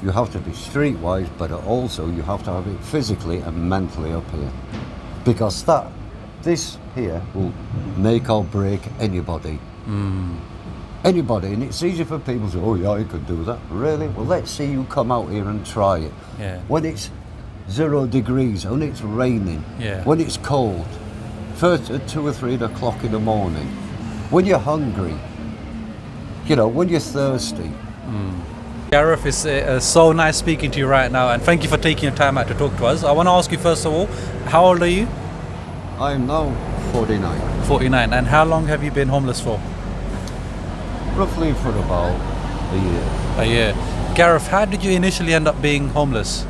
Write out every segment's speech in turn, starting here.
you have to be streetwise, but also you have to have it physically and mentally up here. Because this here will make or break anybody. Anybody, and it's easy for people to say, oh yeah, I could do that. Really? Well, let's see you come out here and try it. Yeah. When it's 0 degrees, when it's raining, Yeah. when it's cold, first at 2 or 3 o'clock in the morning, when you're hungry, when you're thirsty. Gareth, it's so nice speaking to you right now, and thank you for taking your time out to talk to us. I want to ask you first of all, how old are you? I'm now 49. 49. And how long have you been homeless for? Roughly for about a year. A year. Gareth, how did you initially end up being homeless?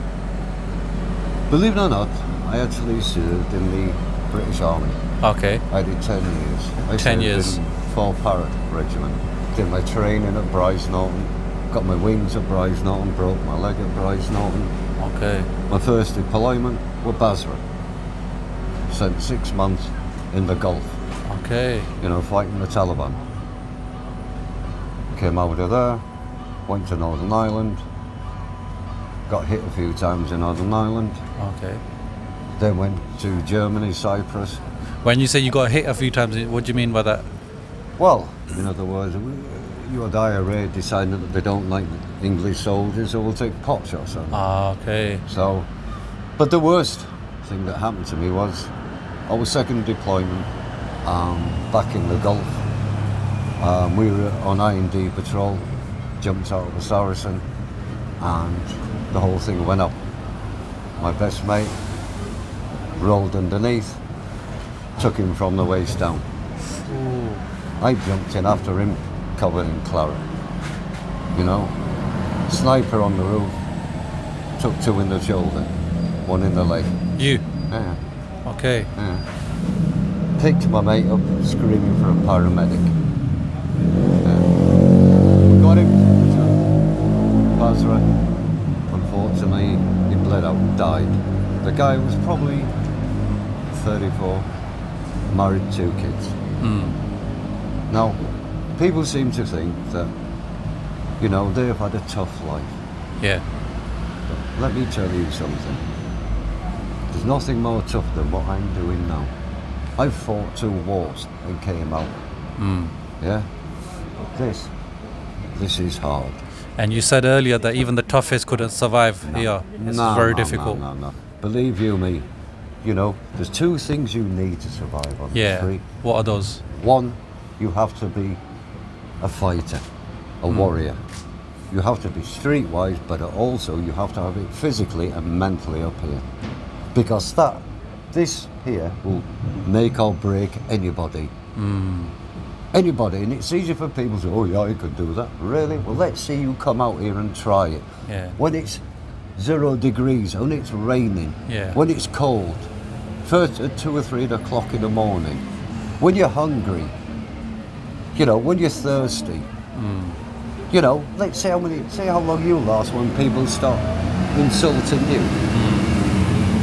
Believe it or not, I actually served in the British Army. Okay. I did 10 years. I 10 served years. in 4 Parrot Regiment. Did my training at Bryce Norton. Got my wings at Bryce Norton. Broke my leg at Bryce Norton. Okay. My first deployment was Basra. Spent 6 months in the Gulf. Okay. Fighting the Taliban. Came out of there, went to Northern Ireland. Got hit a few times in Northern Ireland. Okay. Then went to Germany, Cyprus. When you say you got hit a few times, what do you mean by that? Well, in other words, your IRA decided that they don't like English soldiers, so we'll take pot shots on them. Okay. So, but the worst thing that happened to me was our second deployment back in the Gulf. We were on I&D patrol, jumped out of a Saracen, and the whole thing went up. My best mate rolled underneath, took him from the waist down. Ooh. I jumped in after him, covered in claret. Sniper on the roof, took 2 in the shoulder, 1 in the leg. You? Yeah, Okay. yeah. Picked my mate up, screaming for a paramedic. Got him to Basra. Unfortunately, he bled out, died. The guy was probably 34, married 2 kids. Now, people seem to think that, they've had a tough life. Yeah. But let me tell you something. There's nothing more tough than what I'm doing now. I've fought 2 wars and came out. Yeah? But this is hard. And you said earlier that even the toughest couldn't survive here. It's very difficult. No. Believe you me, there's 2 things you need to survive on the Yeah. street. What are those? 1, you have to be a fighter, a warrior. You have to be streetwise, but also you have to have it physically and mentally up here. Because this here will make or break anybody. Anybody, and it's easy for people to say, oh yeah, I could do that. Really? Well, let's see you come out here and try it. Yeah. When it's 0 degrees, when it's raining, Yeah. when it's cold, first at 2 or 3 o'clock in the morning, when you're hungry, when you're thirsty, let's see how long you last when people start insulting you,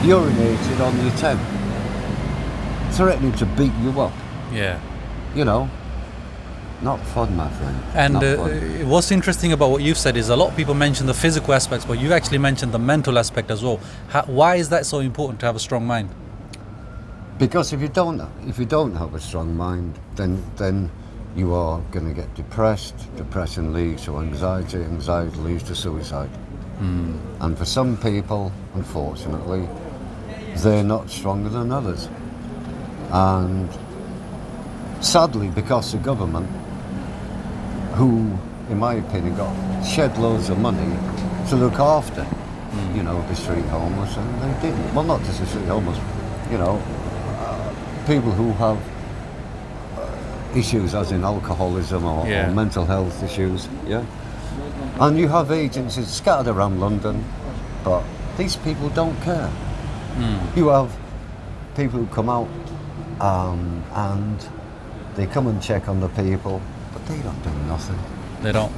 urinated on your tent, threatening to beat you up. Yeah. Not fun, my friend. And Not fun. what's interesting about what you've said is a lot of people mention the physical aspects, but you actually mentioned the mental aspect as well. Why is that so important to have a strong mind? Because if you don't have a strong mind, then you are going to get depressed. Depression leads to anxiety. Anxiety leads to suicide. And for some people, unfortunately, they're not stronger than others. And sadly, because the government, who, in my opinion, got shed loads of money to look after, the street homeless, and they didn't. Well, not just the street homeless, people who have issues as in alcoholism or mental health issues, And you have agencies scattered around London, but these people don't care. You have people who come out and they come and check on the people, but they don't do nothing. They don't?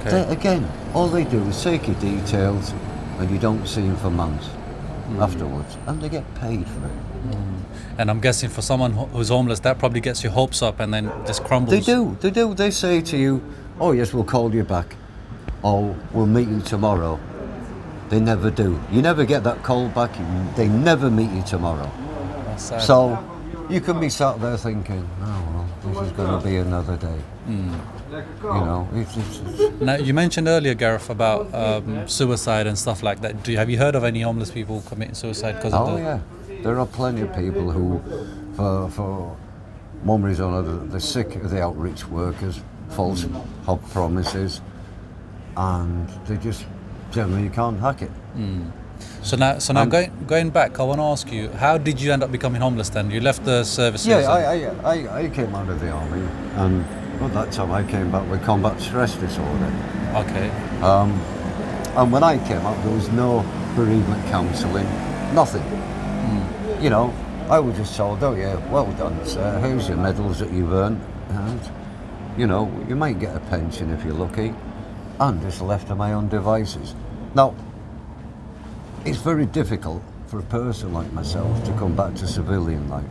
Okay. Again, all they do is take your details and you don't see them for months afterwards, and they get paid for it. And I'm guessing for someone who's homeless, that probably gets your hopes up and then just crumbles. They do. They say to you, oh yes, we'll call you back, or we'll meet you tomorrow. They never do. You never get that call back. They never meet you tomorrow. That's sad. So you can be sat there thinking, oh, well, this is going to be another day. You know, it's Now, you mentioned earlier, Gareth, about suicide and stuff like that. Have you heard of any homeless people committing suicide because of oh the... yeah, there are plenty of people who, for one reason or another, they're sick of the outreach workers, false promises, and they just generally can't hack it. So now going back, I want to ask you, how did you end up becoming homeless then? You left the services. Yeah, I came out of the army, and at that time I came back with combat stress disorder. Okay. And when I came out, there was no bereavement counselling, nothing. You know, I was just told, oh yeah, well done, sir, here's your medals that you've earned, and, you know, you might get a pension if you're lucky, and just left to my own devices. Now, it's very difficult for a person like myself to come back to civilian life,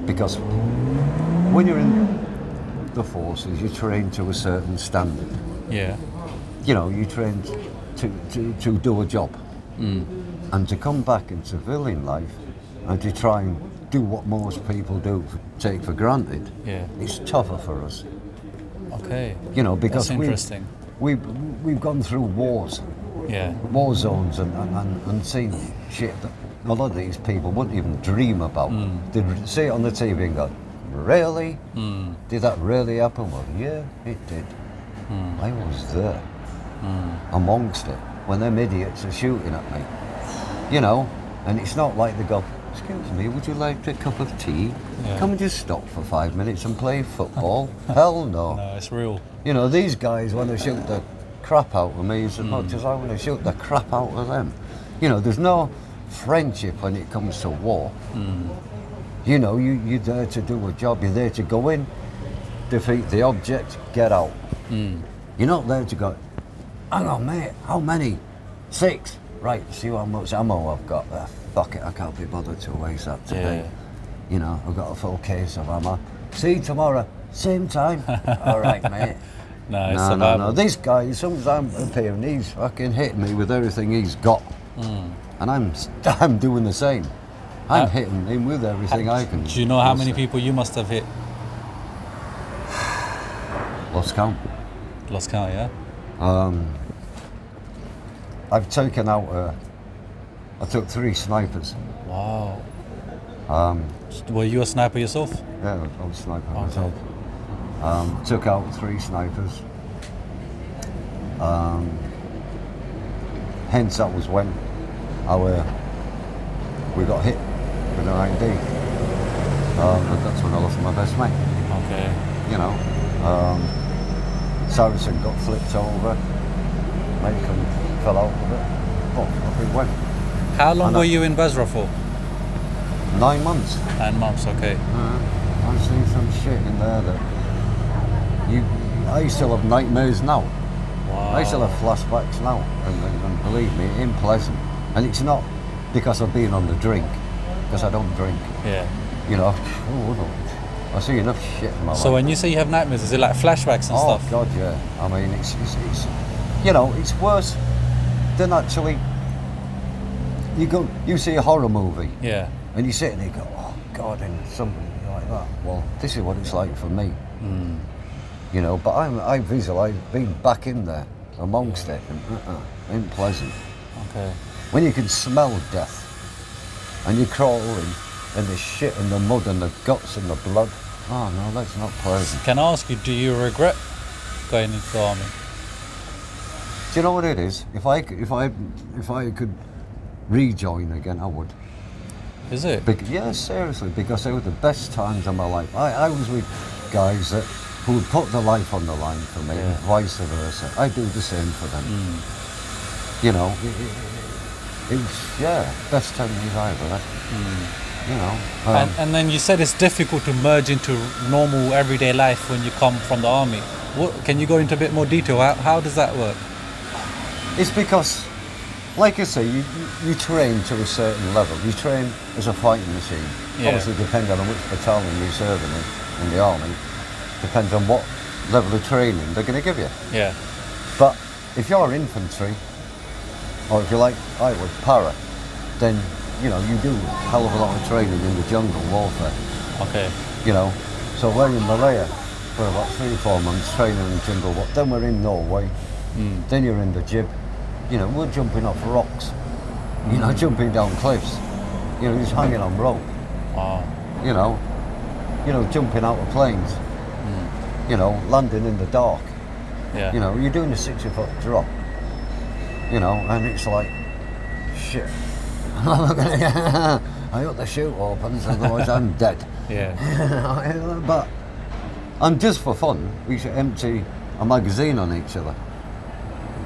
because when you're in the forces, you're trained to a certain standard. Yeah. You know, you're trained to do a job. And to come back in civilian life and to try and do what most people do, take for granted, Yeah. it's tougher for us. Okay. You know, because That's interesting. we've gone through wars, Yeah. war zones, and seen shit that a lot of these people wouldn't even dream about. They'd see it on the TV and go, really? Did that really happen? Well, yeah, it did. I was there, amongst it, when them idiots are shooting at me. You know, and it's not like they go, excuse me, would you like a cup of tea? Yeah. Come and just stop for 5 minutes and play football? Hell no. No, it's real. You know, these guys want to shoot the crap out of me as much as I want to shoot the crap out of them. You know, there's no friendship when it comes to war. You know, you're there to do a job. You're there to go in, defeat the object, get out. You're not there to go, hang on, mate, how many? 6. Right, see how much ammo I've got there. Fuck it, I can't be bothered to waste that today. You know, I've got a full case of ammo. See you tomorrow, same time. All right, mate. No, it's No, survival. This guy, as soon as I'm appearing, he's fucking hitting me with everything he's got. And I'm doing the same. I'm hitting him with everything I can. Do you know how many people you must have hit? Lost count. Lost count, yeah? I've taken out, I took 3 snipers. Wow. Were you a sniper yourself? Yeah, I was a sniper myself. Took out 3 snipers. Hence that was when we got hit with an IED. But that's when I lost my best mate. Okay. You know, Saracen got flipped over, Macon fell out of it, off it went. How long were you in Basra for? 9 months. 9 months, okay. I've seen some shit in there that I still have nightmares now. Wow. I still have flashbacks now, and believe me, it ain't pleasant. And it's not because I've been on the drink, because I don't drink. Yeah. You know, I see enough shit in my life. So when you say you have nightmares, is it like flashbacks and Oh stuff? God, yeah. I mean, it's you know, it's worse than actually. You see a horror movie, Yeah. and you sit and you go, oh God, and something like that. Well, this is what it's like for me. You know, but I visualise being back in there amongst it, and ain't pleasant. Okay. When you can smell death, and you're crawling in the shit and the mud and the guts and the blood. Oh no, that's not pleasant. Can I ask you, do you regret going into the army? Do you know what it is? If I could rejoin again, I would. Is it? Yeah, seriously, because they were the best times of my life. I was with guys who would put their life on the line for me, and vice versa. I do the same for them. You know, it was, best 10 years I ever had. You know. And then you said it's difficult to merge into normal everyday life when you come from the army. Can you go into a bit more detail? How does that work? It's because, like I say, you train to a certain level. You train as a fighting machine. Yeah. Obviously, depending on which battalion you're serving in the army, depends on what level of training they're going to give you. Yeah. But if you're infantry, Or if you like, I was para, then, you know, you do a hell of a lot of training in the jungle, warfare, Okay. you know. So we're in Malaya for about 3 or 4 months training in the jungle. Then we're in Norway. Then you're in the jib. You know, we're jumping off rocks. You know, jumping down cliffs. You know, just hanging on rope. Wow. You know, jumping out of planes. You know, landing in the dark. Yeah. You know, you're doing a 60-foot drop. You know, and it's like, shit. I hope the chute opens, otherwise I'm dead. Yeah. But, and just for fun, we should empty a magazine on each other.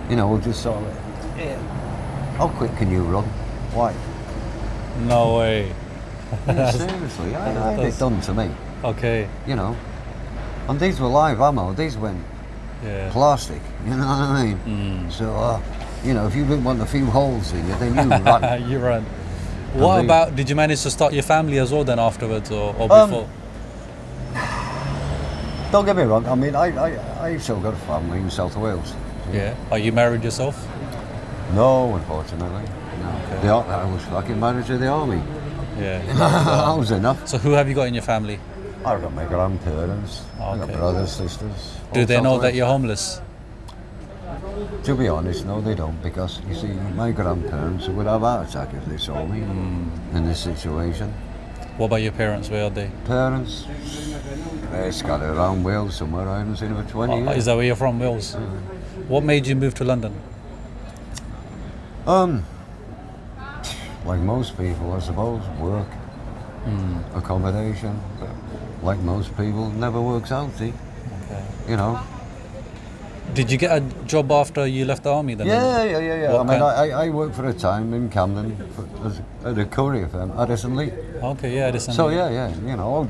You know, we'll just sort of, yeah. How quick can you run? Why? No way. Yeah, seriously, I had it done to me. Okay. You know, and these were live ammo. These went Yeah. plastic. You know what I mean? So, you know, if you didn't want a few holes in you, then you run. You run. What mean- about, did you manage to start your family as well then afterwards or before? Don't get me wrong. I mean, I still got a family in South Wales. Yeah. Are you married yourself? No, unfortunately. No. Okay. I was fucking married to the army. Yeah. That was enough. So who have you got in your family? I've got my grandparents. I got Okay. brothers, sisters. Do all they know South that Wales. you're homeless? To be honest, no, they don't, because you see, my grandparents would have a heart attack if they saw me in this situation. What about your parents? Where are they? Parents, they're scattered around Wales somewhere. I haven't seen them for 20 years. Is that where you're from, Wales? What made you move to London? Like most people, I suppose, work, accommodation. But like most people, never works out. See, Okay. you know. Did you get a job after you left the army then? Yeah. What I mean, kind? I worked for a time in Camden at a courier firm, Addison Lee. Okay, yeah, this and So that. yeah, you know.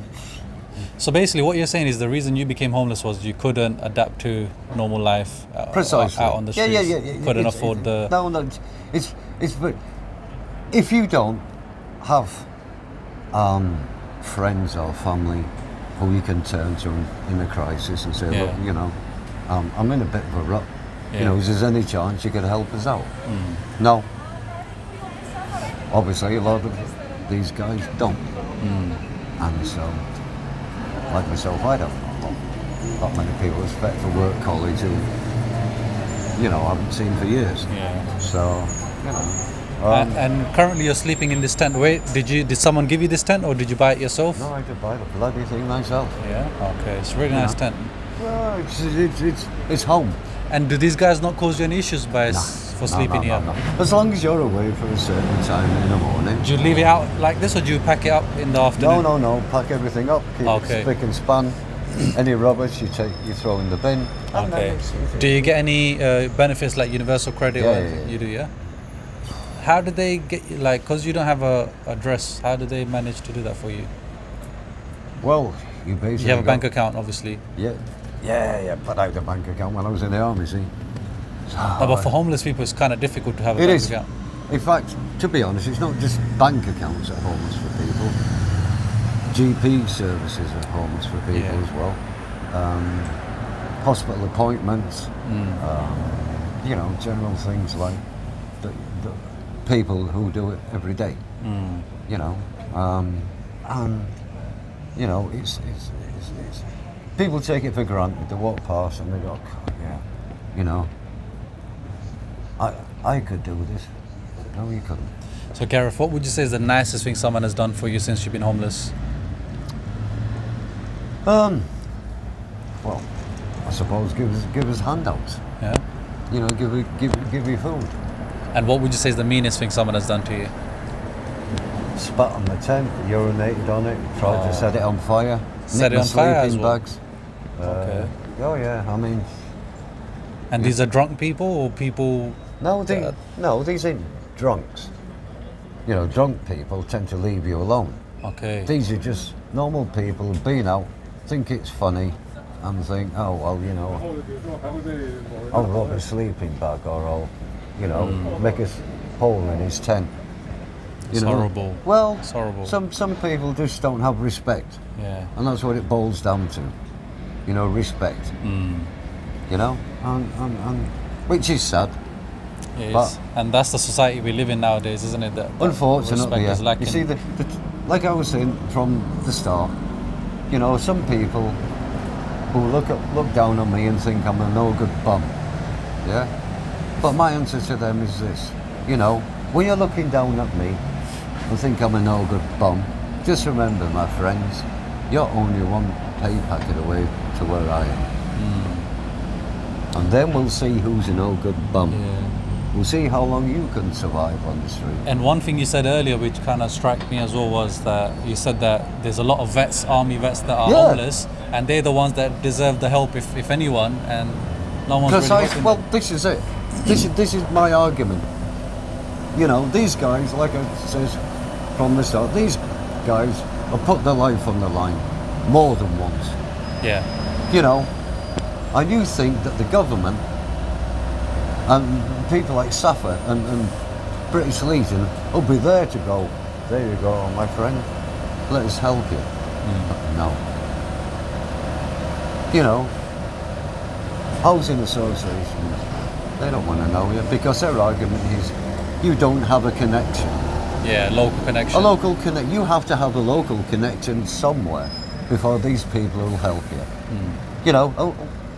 So basically, what you're saying is the reason you became homeless was you couldn't adapt to normal life Precisely. out on the streets. Couldn't afford the. No. It's but if you don't have friends or family who you can turn to in a crisis and say, Yeah. look, you know, I'm in a bit of a rut. Yeah. You know, is there any chance you could help us out? No. Obviously, a lot of these guys don't. And so, like myself, I don't know not many people who's fit for work college who, you know, I haven't seen for years. Yeah. So, you know. And currently you're sleeping in this tent. Wait, did someone give you this tent or did you buy it yourself? No, I had to buy the bloody thing myself. Yeah. Okay, it's a really nice tent. Well, it's home. And do these guys not cause you any issues by for sleeping here? No. As long as you're away for a certain time in the morning. Do you leave it out like this or do you pack it up in the afternoon? No. Pack everything up. Keep Okay. it spick and span. Any rubbish you throw in the bin. And then Okay. it's- Do you get any benefits like universal credit? Yeah, or yeah. You do, yeah? How did they get you, like, because you don't have a address, how did they manage to do that for you? Well, you basically. You have a got- bank account, obviously. Yeah. Put out the bank account when I was in the army. See. So, No, but for homeless people, it's kind of difficult to have a It bank is. account. In fact, to be honest, it's not just bank accounts at homeless for people. GP services are homeless for people Yeah. as well. Hospital appointments. You know, general things like the people who do it every day. You know, and you know, it's people take it for granted. They walk past and they go, "God, yeah, you know, I could do this." No, you couldn't. So, Gareth, what would you say is the nicest thing someone has done for you since you've been homeless? Well, I suppose give us handouts. Yeah. You know, give you food. And what would you say is the meanest thing someone has done to you? Spat on the tent, urinated on it, tried Oh. to set it on fire. Set nicked it my on fire as sleeping well? bags. Okay. Oh yeah, I mean, And these are drunk people or people? no, these ain't drunks. You know, drunk people tend to leave you alone. Okay. These are just normal people who've been out, think it's funny, and think, oh well, you know, I'll rob a sleeping bag or I'll, you know, make a hole in his tent. It's horrible. Well, It's horrible. some people just don't have respect, Yeah. and that's what it boils down to. You know, respect. You know, and which is sad. And that's the society we live in nowadays, isn't it? That Unfortunately, respect is yeah. lacking. You see, like I was saying from the start, you know, some people who look down on me and think I'm a no good bum, yeah. But my answer to them is this: you know, when you're looking down at me and think I'm a no good bum, just remember, my friends, you're only one pay packet away to where I am. And then we'll see who's a no good bum. Yeah. We'll see how long you can survive on the street. And one thing you said earlier, which kind of struck me as well, was that you said that there's a lot of vets, army vets, that are homeless, and they're the ones that deserve the help, if anyone, and no one's really helping Well, them. this is it. This is my argument. You know, these guys, like I says from the start, these guys have put their life on the line more than once. Yeah. You know, and you think that the government and people like SAFA and British Legion will be there to go, there you go, my friend, let us help you. No. You know, housing associations, they don't want to know you because their argument is you don't have a connection. Yeah, local connection. A local connect. You have to have a local connection somewhere before these people will help you. You know,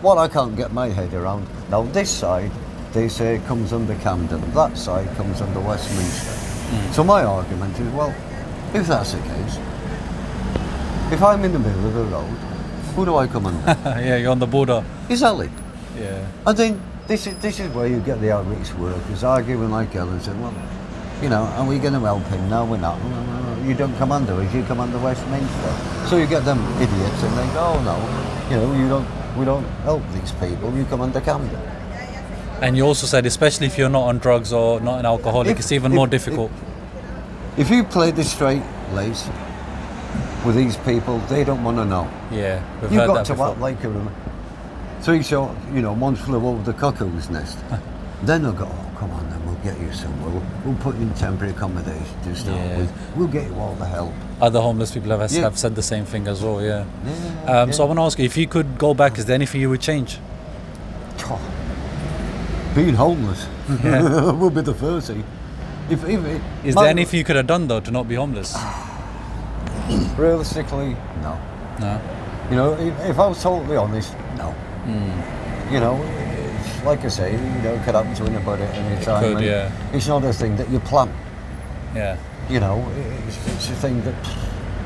what I can't get my head around. Now this side, they say it comes under Camden. That side comes under Westminster. So my argument is, well, if that's the case, if I'm in the middle of the road, who do I come under? Yeah, you're on the border. Exactly. Yeah. And then this is where you get the outreach workers arguing like hell and saying, well, you know, are we going to help him? No, we're not. You don't come under us, you come under Westminster. So you get them idiots and they go, oh no, you know, we don't help these people, you come under Camden. And you also said, especially if you're not on drugs or not an alcoholic, it's even more difficult. If you play the straight lace with these people, they don't want to know. Yeah, we've You've heard got that to before. act like a three short, you know, one flew over the cuckoo's nest. Then they'll go, oh, come on then, we'll get you somewhere. We'll put you in temporary accommodation to start with. We'll get you all the help. Other homeless people have said the same thing as well, So I want to ask you, if you could go back, is there anything you would change? Oh, being homeless will be the first thing. Is there anything you could have done, though, to not be homeless? Realistically, no. No? You know, if I was totally honest, no. You know, it's like I say, you know, it could happen to anybody at any time. could, and yeah. It's not a thing that you plan. Yeah. You know, it's a thing that,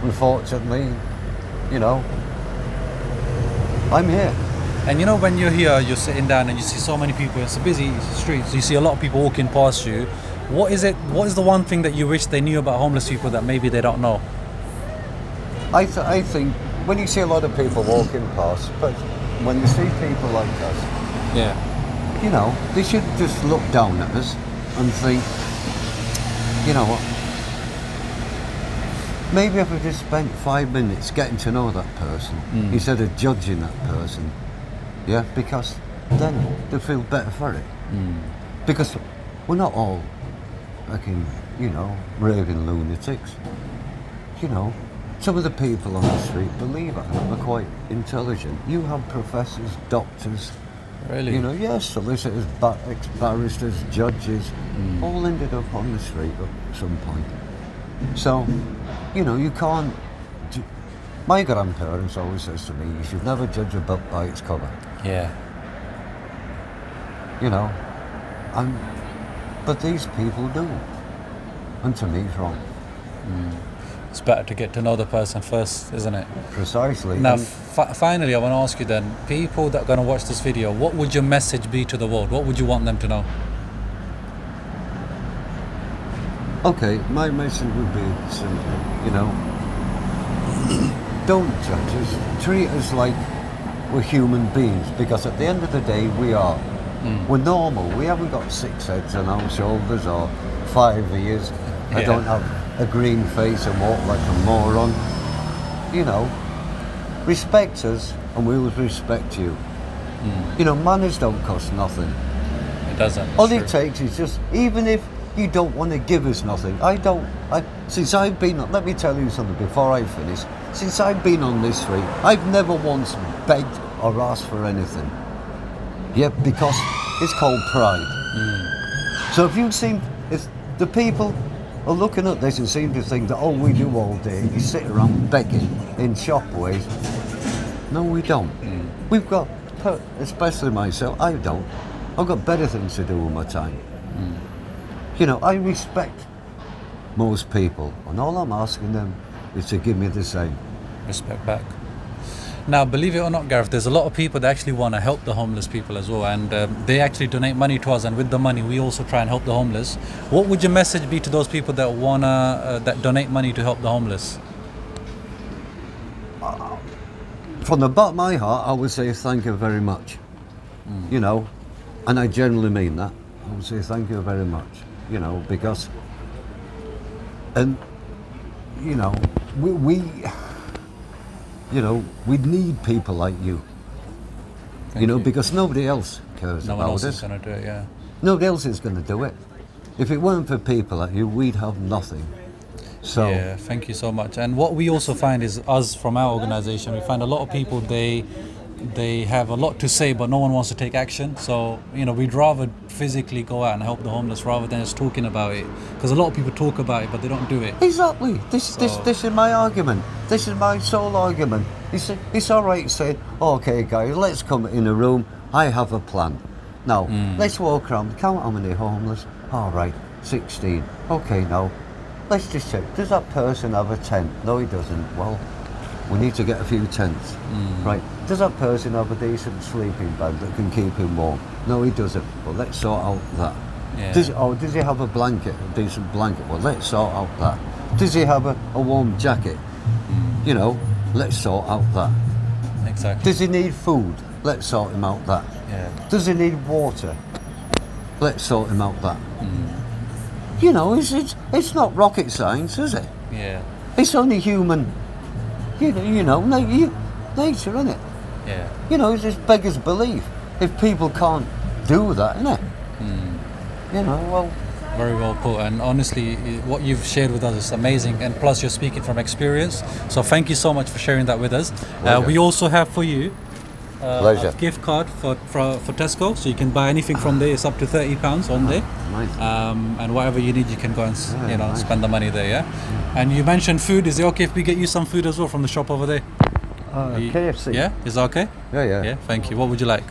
unfortunately, you know, I'm here. And you know, when you're here, you're sitting down and you see so many people, it's a busy street, so you see a lot of people walking past you. What is the one thing that you wish they knew about homeless people that maybe they don't know? I think when you see a lot of people walking past, but when you see people like us, Yeah. you know, they should just look down at us and think, you know what, maybe if I just spent 5 minutes getting to know that person instead of judging that person, yeah, because then they feel better for it. Because we're not all fucking, you know, raving lunatics. You know, some of the people on the street, believe it or not, are quite intelligent. You have professors, doctors, Really? you know, yes, solicitors, barristers, judges, all ended up on the street at some point. So, you know, you can't. My grandparents always says to me, you should never judge a book by its cover. Yeah. You know, but these people do, and to me it's wrong. It's better to get to know the person first, isn't it? Precisely. Now, And finally, I want to ask you then, people that are going to watch this video, what would your message be to the world? What would you want them to know? okay, my message would be simple. You know, don't judge us. Treat us like we're human beings, because at the end of the day, we are. We're normal. We haven't got 6 heads on our shoulders or 5 ears. I don't have a green face and walk like a moron. You know, respect us and we will respect you. You know, manners don't cost nothing. It doesn't. All it takes is just, even if you don't want to give us nothing, since I've been on, let me tell you something before I finish. Since I've been on this street, I've never once begged or asked for anything. Yeah, because it's called pride. So if the people are looking at this and seem to think that all we do all day is sit around begging in shopways, no, we don't. We've got, especially myself, I don't. I've got better things to do with my time. You know, I respect most people, and all I'm asking them is to give me the same. Respect back. Now, believe it or not, Gareth, there's a lot of people that actually want to help the homeless people as well, and they actually donate money to us, and with the money we also try and help the homeless. What would your message be to those people that that donate money to help the homeless? From the bottom of my heart, I would say thank you very much. You know, and I genuinely mean that. I would say thank you very much. You know, because, and you know, we we need people like you. Thank you. Because nobody else cares No about one else us. is going to do it, yeah. Nobody else is going to do it. If it weren't for people like you, we'd have nothing. So yeah, thank you so much. And what we also find is, us from our organization, we find a lot of people, they have a lot to say, but no one wants to take action. So, we'd rather physically go out and help the homeless rather than just talking about it. Because a lot of people talk about it, but they don't do it. Exactly. This is my argument. This is my sole argument. It's all right saying, okay, guys, let's come in a room. I have a plan. Now, let's walk around. Count how many homeless. All right, 16. Okay, now, let's just check. Does that person have a tent? No, he doesn't. Well, we need to get a few tents. Right. Does that person have a decent sleeping bag that can keep him warm? No, he doesn't. Well, let's sort out that. Yeah. Does he have a blanket, a decent blanket? Well, let's sort out that. Does he have a warm jacket? Let's sort out that. Exactly. Does he need food? Let's sort him out that. Yeah. Does he need water? Let's sort him out that. It's not rocket science, is it? Yeah. It's only human, nature, isn't it? Yeah. It's just beggars belief. If people can't do that, innit? Well. Very well put, and honestly, what you've shared with us is amazing, and plus you're speaking from experience, so thank you so much for sharing that with us. We also have for you a gift card for Tesco, so you can buy anything from there. It's up to £30 on there. Nice. And whatever you need, you can go and spend the money there, yeah? And you mentioned food. Is it okay if we get you some food as well from the shop over there? KFC. Yeah? Is that okay? Yeah. Yeah, thank you. What would you like?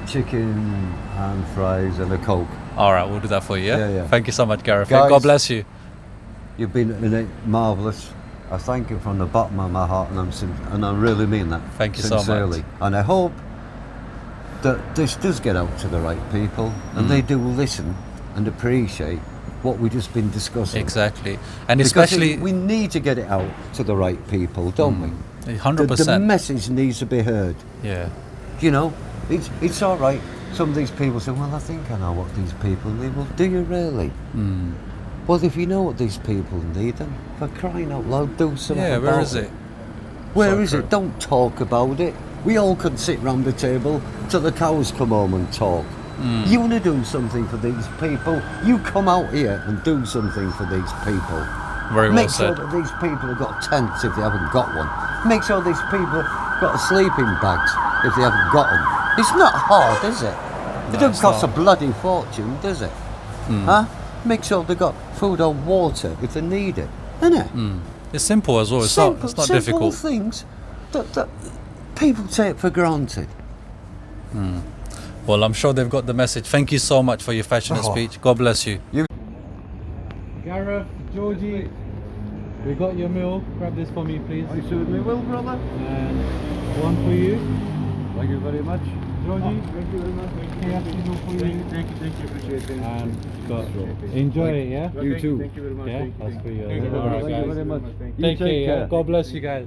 Chicken and fries and a Coke. All right, we'll do that for you, yeah? Yeah. Thank you so much, Gareth. Guys, God bless you. You've been marvellous. I thank you from the bottom of my heart, and I really mean that. Thank you sincerely. so much. And I hope that this does get out to the right people, and they do listen and appreciate what we've just been discussing. Exactly. And Because especially... we need to get it out to the right people, don't we? 100%. The message needs to be heard. Yeah. It's all right. Some of these people say, well, I think I know what these people need. Well, do you really? Well, if you know what these people need, then for crying out loud, do something about it. Yeah, where is it? Where is it? Don't talk about it. We all could sit round the table till the cows come home and talk. You want to do something for these people, you come out here and do something for these people. Very well Make said. sure that these people have got tents if they haven't got one. Make sure these people have got sleeping bags if they haven't got them. It's not hard, is it? It doesn't cost a bloody fortune, does it? Huh? Make sure they've got food or water if they need it, innit? It's simple as well. It's not difficult. Simple things that people take for granted. Well, I'm sure they've got the message. Thank you so much for your passionate speech. God bless you. Gareth, Georgie, we got your meal. Grab this for me, please. I certainly will, brother. And one for you. Thank you very much. Georgie, Thank you very much. Thank you, Appreciate it. And enjoy it, yeah? You too. Thank you very much. Yeah, that's for you. Thank you All right, Thank you guys. very much. Take care, yeah? God bless you guys.